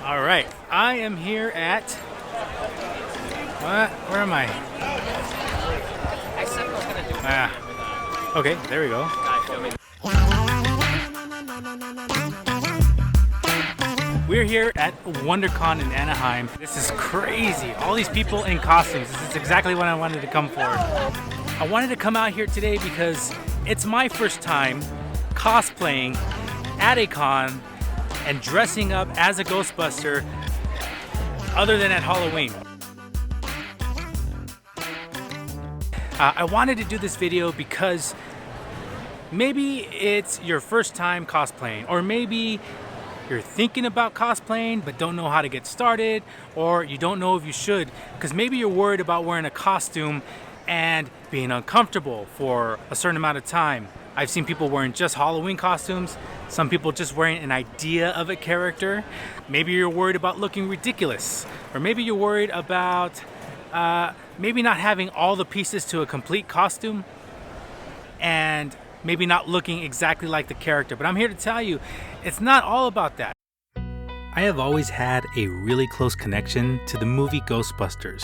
All right, I am here at, where am I? Okay, there we go. We're here at Wondercon in Anaheim. This is crazy. All these people in costumes. This is exactly what I wanted to come for. I wanted to come out here today because it's my first time cosplaying at a con and dressing up as a Ghostbuster other than at Halloween. I wanted to do this video because maybe it's your first time cosplaying, or maybe you're thinking about cosplaying but don't know how to get started, or you don't know if you should because maybe you're worried about wearing a costume and being uncomfortable for a certain amount of time. I've seen people wearing just Halloween costumes, some people just wearing an idea of a character. Maybe you're worried about looking ridiculous, or maybe you're worried about maybe not having all the pieces to a complete costume and maybe not looking exactly like the character. But I'm here to tell you, it's not all about that. I have always had a really close connection to the movie Ghostbusters.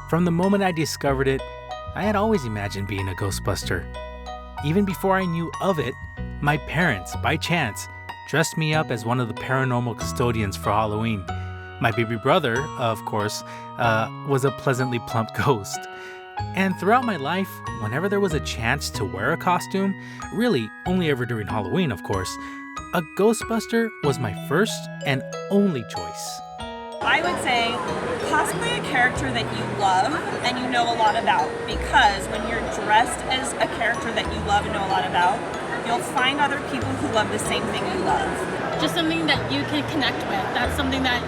From the moment I discovered it, I had always imagined being a Ghostbuster. Even before I knew of it, my parents, by chance, dressed me up as one of the paranormal custodians for Halloween. My baby brother, of course, was a pleasantly plump ghost. And throughout my life, whenever there was a chance to wear a costume, really only ever during Halloween, of course, a Ghostbuster was my first and only choice. I would say cosplay a character that you love and you know a lot about, because when you're dressed as a character that you love and know a lot about, you'll find other people who love the same thing you love. Just something that you can connect with. That's something that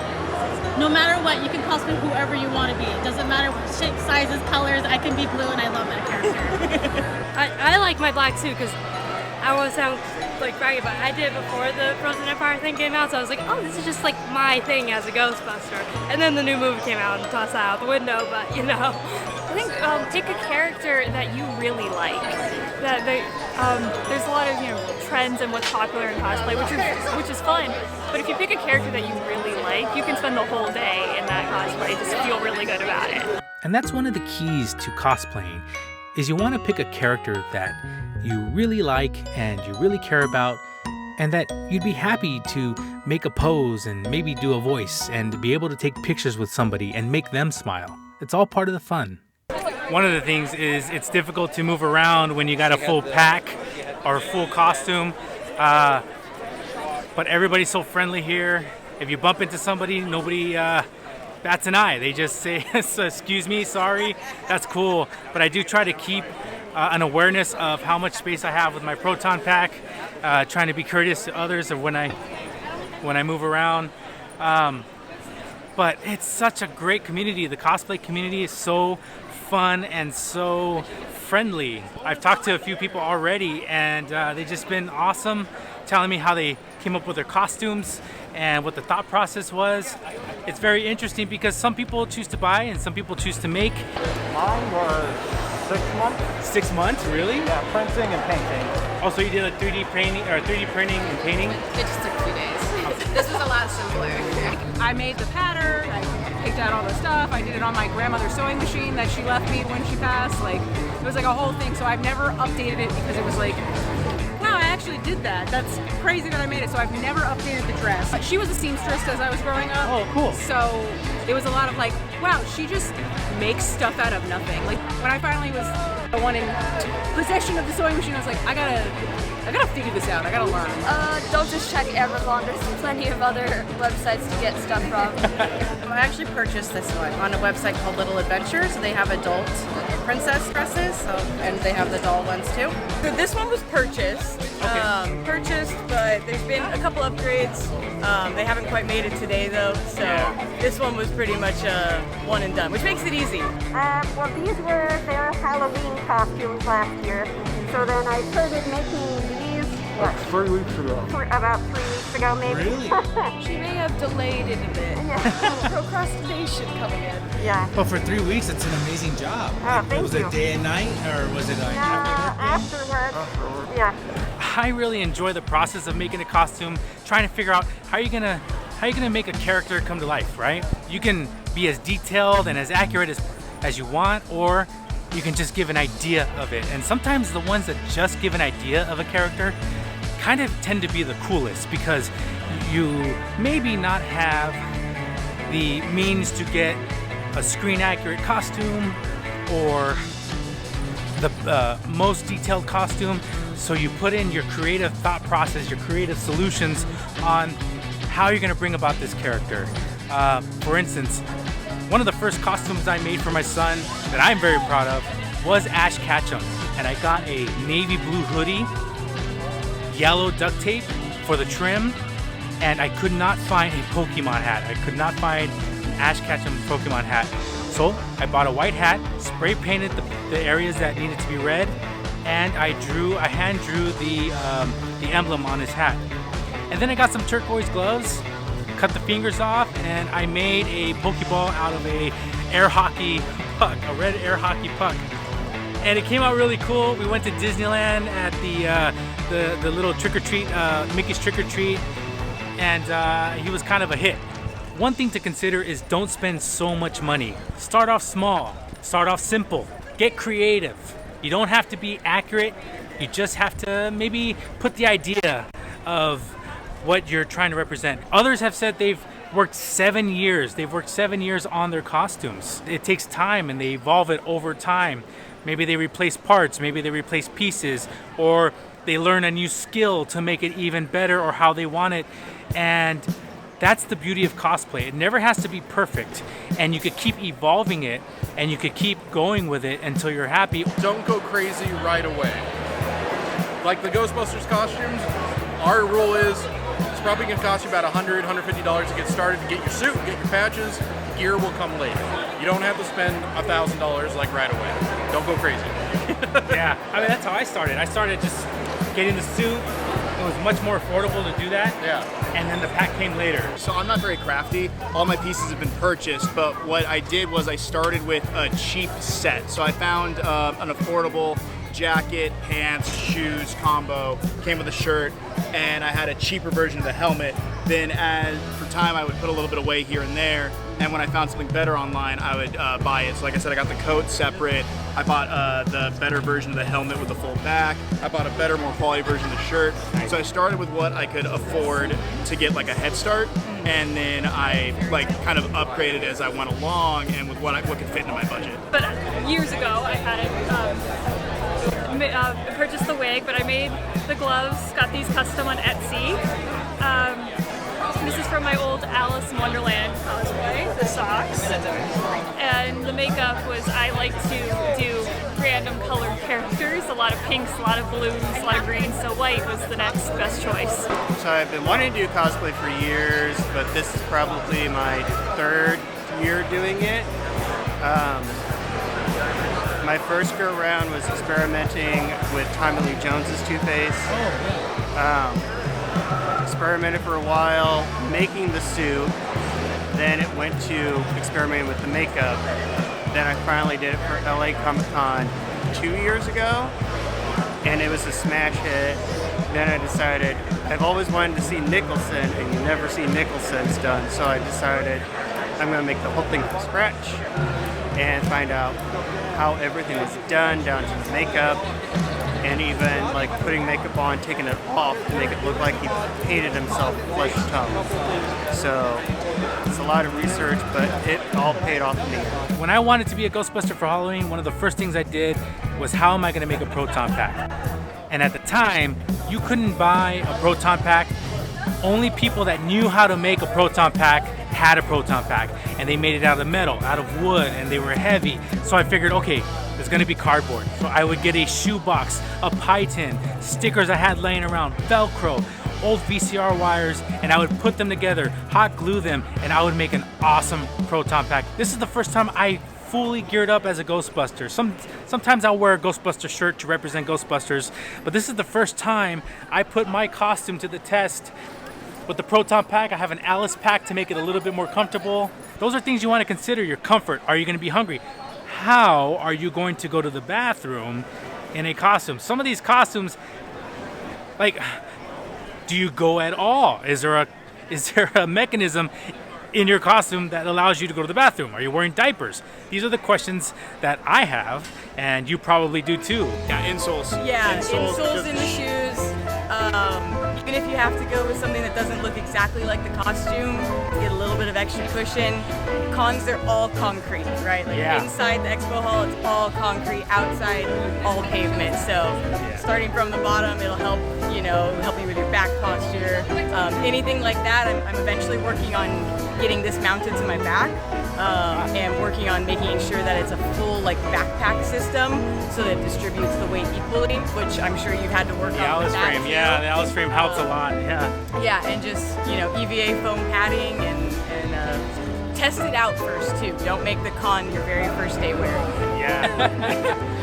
no matter what, you can cosplay whoever you want to be. It doesn't matter what shape, sizes, colors. I can be blue and I love that character. I like my black suit because I won't sound like braggy, but I did it before the Frozen Empire thing came out, so I was like, oh, this is just like my thing as a Ghostbuster. And then the new movie came out and tossed that out the window, but you know. I think pick a character that you really like. There's a lot of trends and what's popular in cosplay, which is fun. But if you pick a character that you really like, you can spend the whole day in that cosplay, just feel really good about it. And that's one of the keys to cosplaying, is you want to pick a character that you really like and you really care about, and that you'd be happy to make a pose and maybe do a voice and be able to take pictures with somebody and make them smile. It's all part of the fun. One of the things is it's difficult to move around when you got a full pack or a full costume, but everybody's so friendly here. If you bump into somebody, nobody bats an eye. They just say, excuse me, sorry, that's cool. But I do try to keep an awareness of how much space I have with my proton pack, trying to be courteous to others of when I move around. But it's such a great community. The cosplay community is so fun and so friendly. I've talked to a few people already, and they've just been awesome, telling me how they came up with their costumes and what the thought process was. It's very interesting because some people choose to buy and some people choose to make. Mine was 6 months. 6 months, really? Yeah, printing and painting. Also, you did a 3D painting or 3D printing and painting? It just took 2 days. This was a lot simpler. I made the pattern, I picked out all the stuff, I did it on my grandmother's sewing machine that she left me when she passed. Like, it was like a whole thing, so I've never updated it because it was like, wow, I actually did that. That's crazy that I made it, so I've never updated the dress. She was a seamstress as I was growing up. Oh, cool. So it was a lot of like, wow, she just makes stuff out of nothing. Like, when I finally was the one in possession of the sewing machine, I was like, I gotta figure this out, I gotta learn. Don't just check Amazon, there's plenty of other websites to get stuff from. I actually purchased this one on a website called Little Adventures. They have adult princess dresses, and they have the doll ones too. So this one was purchased, but there's been a couple upgrades. They haven't quite made it today though, so this one was pretty much one and done, which makes it easy. Well, these were their Halloween costumes last year, so then I started making these. Like 3 weeks ago. About 3 weeks ago, maybe. Really? She may have delayed it a bit. Yeah. Procrastination coming in. Yeah. But for 3 weeks, it's an amazing job. Oh, thank you. Was it day and night, or was it like afterwards? Yeah. I really enjoy the process of making a costume, trying to figure out how you're gonna make a character come to life, right? You can be as detailed and as accurate as you want, or you can just give an idea of it. And sometimes the ones that just give an idea of a character kind of tend to be the coolest, because you maybe not have the means to get a screen accurate costume or the most detailed costume, so you put in your creative thought process, your creative solutions on how you're gonna bring about this character. For instance, one of the first costumes I made for my son that I'm very proud of was Ash Ketchum, and I got a navy blue hoodie, yellow duct tape for the trim, and I could not find a Pokemon hat. I could not find Ash Ketchum Pokemon hat. So I bought a white hat, spray painted the areas that needed to be red, and I hand drew the emblem on his hat. And then I got some turquoise gloves, cut the fingers off, and I made a Pokeball out of a air hockey puck, a red air hockey puck. And it came out really cool. We went to Disneyland at the little trick-or-treat, Mickey's Trick-or-Treat, and he was kind of a hit. One thing to consider is don't spend so much money. Start off small, start off simple, get creative. You don't have to be accurate, you just have to maybe put the idea of what you're trying to represent. Others have said they've worked 7 years. They've worked 7 years on their costumes. It takes time and they evolve it over time. Maybe they replace parts, maybe they replace pieces, or they learn a new skill to make it even better or how they want it. And that's the beauty of cosplay. It never has to be perfect, and you could keep evolving it and you could keep going with it until you're happy. Don't go crazy right away. Like the Ghostbusters costumes, our rule is it's probably going to cost you about $100, $150 to get started, to get your suit, get your patches. Gear will come later. You don't have to spend $1,000 like right away. Don't go crazy. Yeah, I mean, that's how I started. I started just getting the suit. It was much more affordable to do that. Yeah. And then the pack came later. So I'm not very crafty. All my pieces have been purchased, but what I did was I started with a cheap set. So I found an affordable jacket, pants, shoes combo, came with a shirt, and I had a cheaper version of the helmet. Then for time, I would put a little bit away here and there, and when I found something better online, I would buy it. So like I said, I got the coat separate. I bought the better version of the helmet with the full back. I bought a better, more quality version of the shirt. Nice. So I started with what I could afford to get like a head start, and then I like kind of upgraded as I went along and with what could fit into my budget. But years ago, I had purchased the wig, but I made the gloves, got these custom on Etsy. This is from my old Alice in Wonderland cosplay, the socks. And the makeup was, I like to do random colored characters, a lot of pinks, a lot of blues, a lot of greens, so white was the next best choice. So I've been wanting to do cosplay for years, but this is probably my 3rd year doing it. My first go around was experimenting with Tommy Lee Jones's Two-Face. Experimented for a while, making the suit, then it went to experimenting with the makeup. Then I finally did it for LA Comic-Con 2 years ago, and it was a smash hit. Then I decided, I've always wanted to see Nicholson, and you never see Nicholson's done, so I decided I'm going to make the whole thing from scratch and find out how everything was done, down to the makeup, and even like putting makeup on, taking it off to make it look like he painted himself flesh tone. So it's a lot of research, but it all paid off in the end. When I wanted to be a Ghostbuster for Halloween, one of the first things I did was how am I going to make a proton pack? And at the time, you couldn't buy a proton pack. Only people that knew how to make a proton pack had a proton pack, and they made it out of metal, out of wood, and they were heavy. So I figured, okay, there's gonna be cardboard. So I would get a shoebox, a pie tin, stickers I had laying around, Velcro, old VCR wires, and I would put them together, hot glue them, and I would make an awesome proton pack. This is the first time I fully geared up as a Ghostbuster. Sometimes I'll wear a Ghostbuster shirt to represent Ghostbusters, but this is the first time I put my costume to the test. With the proton pack, I have an Alice pack to make it a little bit more comfortable. Those are things you want to consider. Your comfort. Are you going to be hungry? How are you going to go to the bathroom in a costume? Some of these costumes, Like, do you go at all? Is there a mechanism in your costume that allows you to go to the bathroom? Are you wearing diapers? These are the questions that I have, and you probably do too. Yeah, insoles. Yeah, insoles in the shoes. Even if you have to go with something that doesn't look exactly like the costume, get a little bit of extra cushion. Cons, they're all concrete, right? Like inside the expo hall, it's all concrete. Outside, all pavement. So starting from the bottom, it'll help, you know, help you with your back posture. Anything like that, I'm eventually working on getting this mounted to my back. And working on making sure that it's a full like backpack system so that it distributes the weight equally, which I'm sure you've had to work on. The Alice frame, too. yeah, the Alice frame helps a lot, yeah. Yeah, and just, you know, EVA foam padding and test it out first too. Don't make the con your very first day wear. Yeah.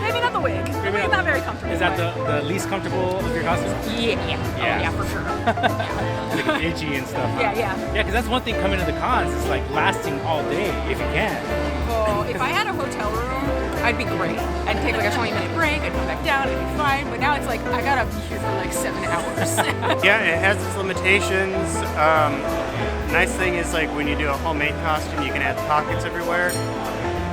Maybe not the wig. Maybe not very comfortable. Is that the least comfortable of your costumes? Yeah. Oh, yeah, for sure. It's like itchy and stuff. Yeah. Yeah, because that's one thing coming to the cons. It's like lasting all day if you can. Well, if I had a hotel room, I'd be great. I'd take like a 20-minute break, I'd come back down, it'd be fine. But now it's like, I gotta be here for like 7 hours. Yeah, it has its limitations. Nice thing is like when you do a homemade costume, you can add pockets everywhere.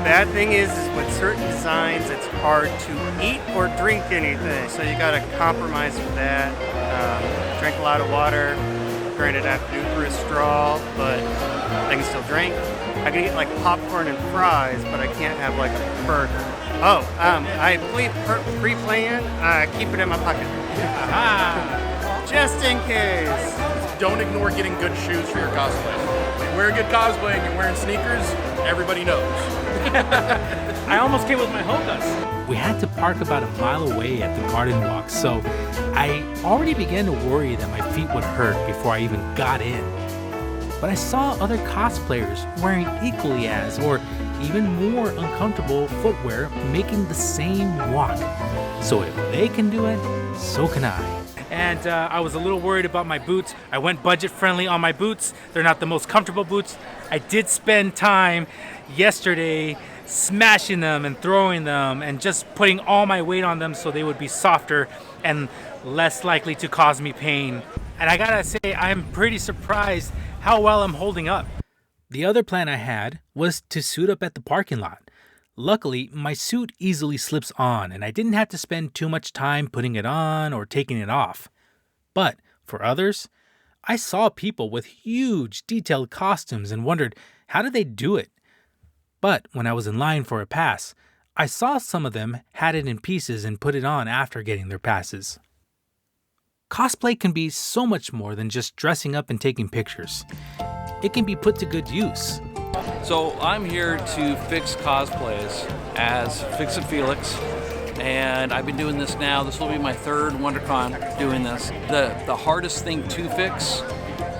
Bad thing is with certain designs, it's hard to eat or drink anything. So you gotta compromise with that. Drink a lot of water. Granted, I have to do it through a straw, but I can still drink. I can eat like popcorn and fries, but I can't have like a burger. Oh, I pre-plan, keep it in my pocket. Just in case. Don't ignore getting good shoes for your cosplay. When you wear a good cosplay and you're wearing sneakers, everybody knows. I almost came with my Hokas. We had to park about a mile away at the garden walk, so I already began to worry that my feet would hurt before I even got in. But I saw other cosplayers wearing equally as, or even more uncomfortable footwear making the same walk. So if they can do it, so can I. And I was a little worried about my boots. I went budget friendly on my boots. They're not the most comfortable boots. I did spend time yesterday smashing them and throwing them and just putting all my weight on them so they would be softer and less likely to cause me pain. And I gotta say, I'm pretty surprised how well I'm holding up. The other plan I had was to suit up at the parking lot. Luckily, my suit easily slips on and I didn't have to spend too much time putting it on or taking it off. But for others, I saw people with huge detailed costumes and wondered, how did they do it? But when I was in line for a pass, I saw some of them had it in pieces and put it on after getting their passes. Cosplay can be so much more than just dressing up and taking pictures. It can be put to good use. So I'm here to fix cosplays as Fix It Felix, and I've been doing this now. This will be my third Wondercon doing this. The hardest thing to fix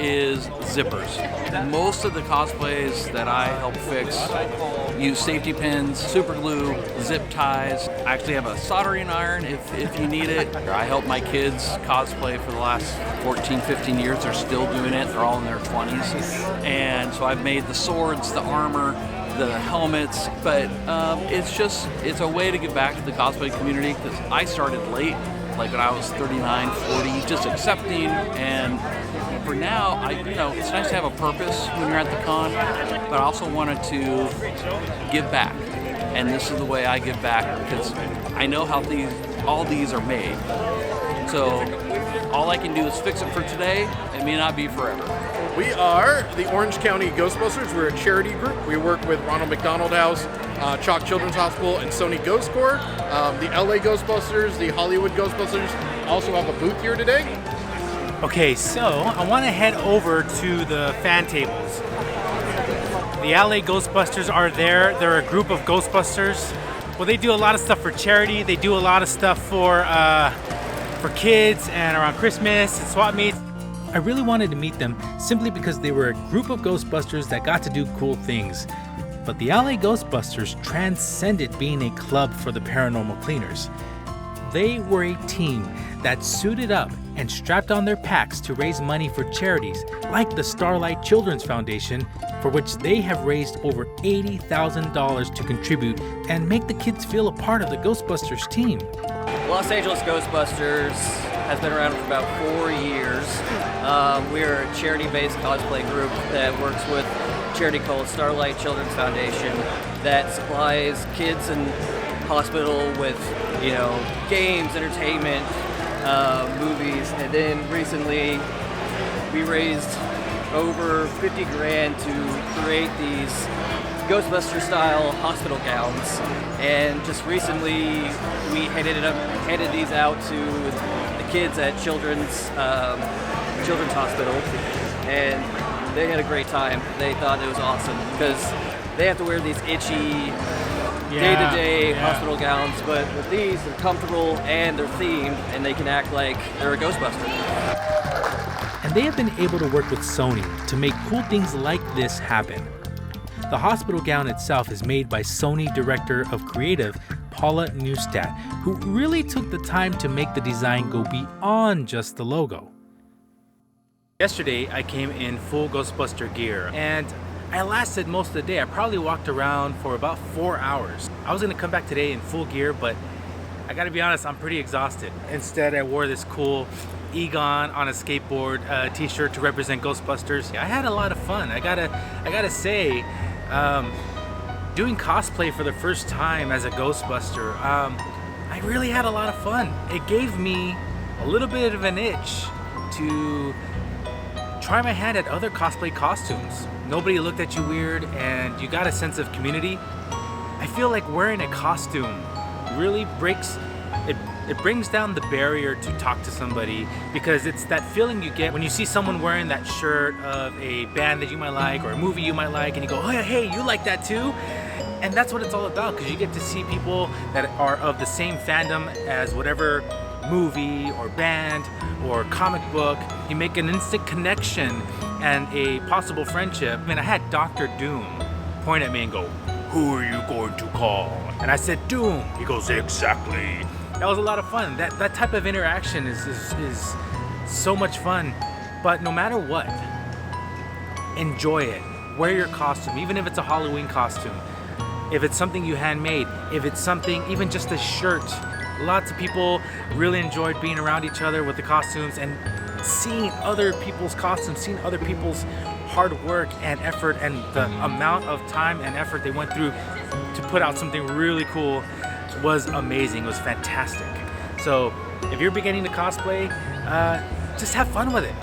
is zippers. Most of the cosplays that I help fix use safety pins, super glue, zip ties. I actually have a soldering iron if you need it. I help my kids cosplay for the last 14, 15 years. They're still doing it. They're all in their 20s. And so I've made the swords, the armor, the helmets, but it's a way to give back to the cosplay community because I started late, like when I was 39, 40, just accepting. And for now, it's nice to have a purpose when you're at the con, but I also wanted to give back. And this is the way I give back because I know how all these are made. So all I can do is fix it for today. It may not be forever. We are the Orange County Ghostbusters. We're a charity group. We work with Ronald McDonald House, Chalk Children's Hospital, and Sony Ghost Corps. The LA Ghostbusters, the Hollywood Ghostbusters also have a booth here today. Okay, so I want to head over to the fan tables. The LA Ghostbusters are there. They're a group of Ghostbusters. Well, they do a lot of stuff for charity. They do a lot of stuff for kids and around Christmas and swap meets. I really wanted to meet them simply because they were a group of Ghostbusters that got to do cool things. But the LA Ghostbusters transcended being a club for the paranormal cleaners. They were a team that suited up and strapped on their packs to raise money for charities like the Starlight Children's Foundation, for which they have raised over $80,000 to contribute and make the kids feel a part of the Ghostbusters team. Los Angeles Ghostbusters has been around for about 4 years. We're a charity-based cosplay group that works with a charity called Starlight Children's Foundation that supplies kids in hospital with, you know, games, entertainment, movies, and then recently we raised over 50 grand to create these Ghostbuster style hospital gowns, and just recently we handed these out to the kids at Children's Hospital, and they had a great time. They thought it was awesome because they have to wear these itchy day-to-day hospital gowns, but with these they're comfortable and they're themed and they can act like they're a Ghostbuster. And they have been able to work with Sony to make cool things like this happen. The hospital gown itself is made by Sony Director of Creative, Paula Neustadt, who really took the time to make the design go beyond just the logo. Yesterday, I came in full Ghostbuster gear, and I lasted most of the day. I probably walked around for about 4 hours. I was gonna come back today in full gear, but I gotta be honest, I'm pretty exhausted. Instead, I wore this cool Egon on a skateboard t-shirt to represent Ghostbusters. I had a lot of fun. I gotta say, doing cosplay for the first time as a Ghostbuster, I really had a lot of fun. It gave me a little bit of an itch to try my hand at other cosplay costumes. Nobody looked at you weird and you got a sense of community. I feel like wearing a costume really it brings down the barrier to talk to somebody, because it's that feeling you get when you see someone wearing that shirt of a band that you might like or a movie you might like, and you go, oh yeah, hey, you like that too? And that's what it's all about, because you get to see people that are of the same fandom as whatever movie or band or comic book. You make an instant connection and a possible friendship. I mean, I had Dr. Doom point at me and go, who are you going to call? And I said, Doom. He goes, exactly. That was a lot of fun. That type of interaction is so much fun. But no matter what, enjoy it. Wear your costume, even if it's a Halloween costume. If it's something you handmade, if it's something, even just a shirt. Lots of people really enjoyed being around each other with the costumes and seeing other people's costumes, seeing other people's hard work and effort, and the amount of time and effort they went through to put out something really cool was amazing. It was fantastic. So if you're beginning to cosplay, just have fun with it.